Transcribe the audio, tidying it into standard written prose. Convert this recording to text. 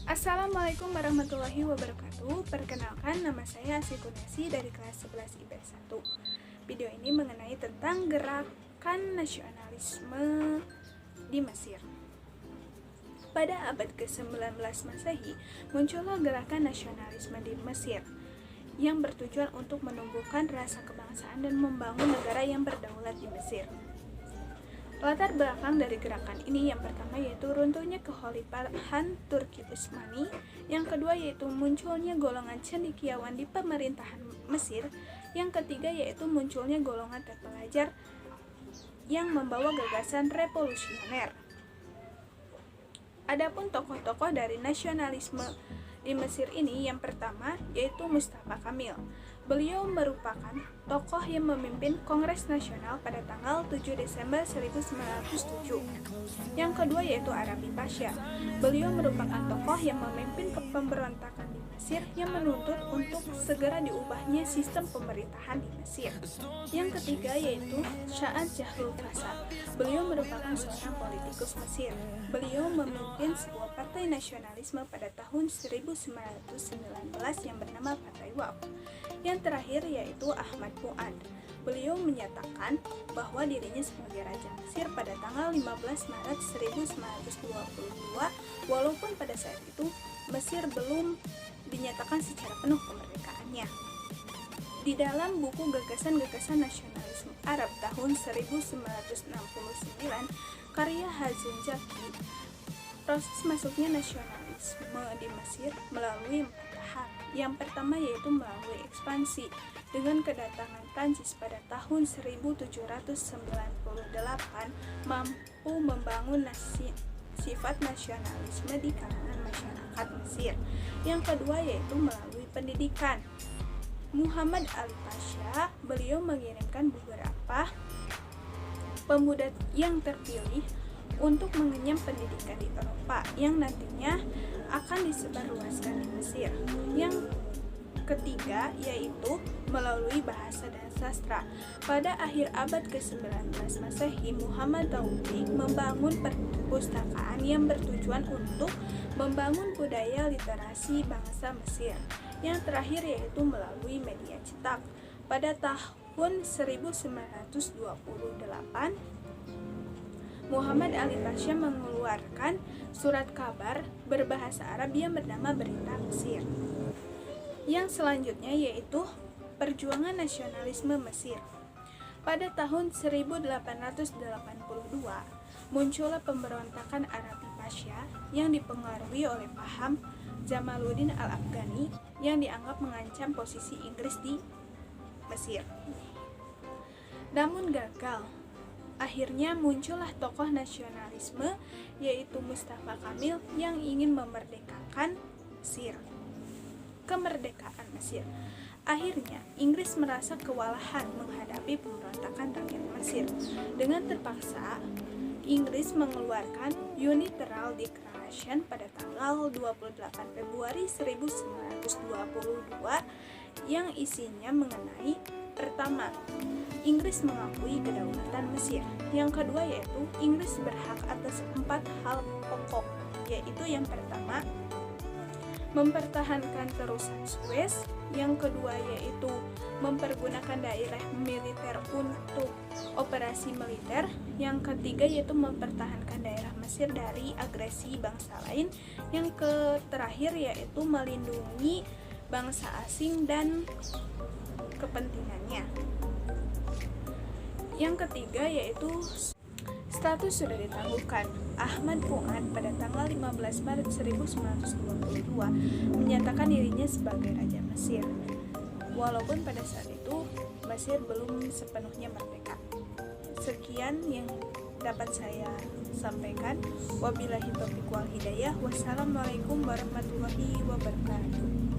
Assalamualaikum warahmatullahi wabarakatuh. Perkenalkan, nama saya Asy Kunesi dari kelas 11 IPS 1. Video ini mengenai tentang gerakan nasionalisme di Mesir. Pada abad ke-19 Masehi, muncullah gerakan nasionalisme di Mesir yang bertujuan untuk menumbuhkan rasa kebangsaan dan membangun negara yang berdaulat di Mesir. Latar belakang dari gerakan ini yang pertama yaitu runtuhnya kekhalifahan Turki Utsmani, yang kedua yaitu munculnya golongan cendekiawan di pemerintahan Mesir, yang ketiga yaitu munculnya golongan terpelajar yang membawa gagasan revolusioner. Adapun tokoh-tokoh dari nasionalisme di Mesir ini, yang pertama yaitu Mustafa Kamil. Beliau merupakan tokoh yang memimpin Kongres Nasional pada tanggal 7 Desember 1907. Yang kedua yaitu Arabi Pasha. Beliau merupakan tokoh yang memimpin pemberontakan di Mesir yang menuntut untuk segera diubahnya sistem pemerintahan di Mesir. Yang ketiga yaitu Sa'ad Jahlul Fasa. Beliau merupakan seorang politikus Mesir. Beliau memimpin sebuah partai nasionalisme pada tahun 1919 yang bernama Partai WAF. Yang terakhir yaitu Ahmad Fuad. Beliau menyatakan bahwa dirinya sebagai Raja Mesir pada tanggal 15 Maret 1922, walaupun pada saat itu Mesir belum dinyatakan secara penuh kemerdekaannya. Di dalam buku Gagasan-Gagasan Nasionalisme Arab tahun 1969, karya Hazim Zaki, proses masuknya nasionalisme di Mesir melalui 4 tahap. Yang pertama yaitu melalui ekspansi, dengan kedatangan Prancis pada tahun 1798 mampu membangun sifat nasionalisme di kalangan masyarakat Mesir. Yang kedua yaitu melalui pendidikan. Muhammad Ali Pasha, beliau mengirimkan beberapa pemuda yang terpilih untuk mengenyam pendidikan di Eropa yang nantinya akan disebarluaskan di Mesir. Yang ketiga yaitu melalui bahasa dan sastra. Pada akhir abad ke-19 Masehi, Muhammad Taufik membangun perpustakaan yang bertujuan untuk membangun budaya literasi bangsa Mesir. Yang terakhir yaitu melalui media cetak. Pada tahun 1928, Muhammad Ali Pasha mengeluarkan surat kabar berbahasa Arab yang bernama Berita Mesir. Yang selanjutnya yaitu perjuangan nasionalisme Mesir. Pada tahun 1882, muncullah pemberontakan Arabi Pasha yang dipengaruhi oleh paham Jamaluddin Al-Afghani yang dianggap mengancam posisi Inggris di Mesir. Namun gagal. Akhirnya muncullah tokoh nasionalisme yaitu Mustafa Kamil yang ingin memerdekakan Mesir. Kemerdekaan Mesir. Akhirnya Inggris merasa kewalahan menghadapi pemberontakan rakyat Mesir. Dengan terpaksa, Inggris mengeluarkan Unilateral Declaration pada tanggal 28 Februari 1922 yang isinya mengenai: pertama, Inggris mengakui kedaulatan Mesir. Yang kedua yaitu Inggris berhak atas 4 hal pokok, yaitu yang pertama, mempertahankan terusan Suez. Yang kedua yaitu mempergunakan daerah militer untuk operasi militer. Yang ketiga yaitu mempertahankan daerah Mesir dari agresi bangsa lain. Yang terakhir yaitu melindungi bangsa asing dan kepentingannya. Yang ketiga yaitu status sudah ditangguhkan. Ahmad Fuad pada tanggal 15 Maret 1922 menyatakan dirinya sebagai Raja Mesir, walaupun pada saat itu Mesir belum sepenuhnya merdeka. Sekian yang dapat saya sampaikan. Wabillahi taufiq wal hidayah. Wassalamualaikum warahmatullahi wabarakatuh.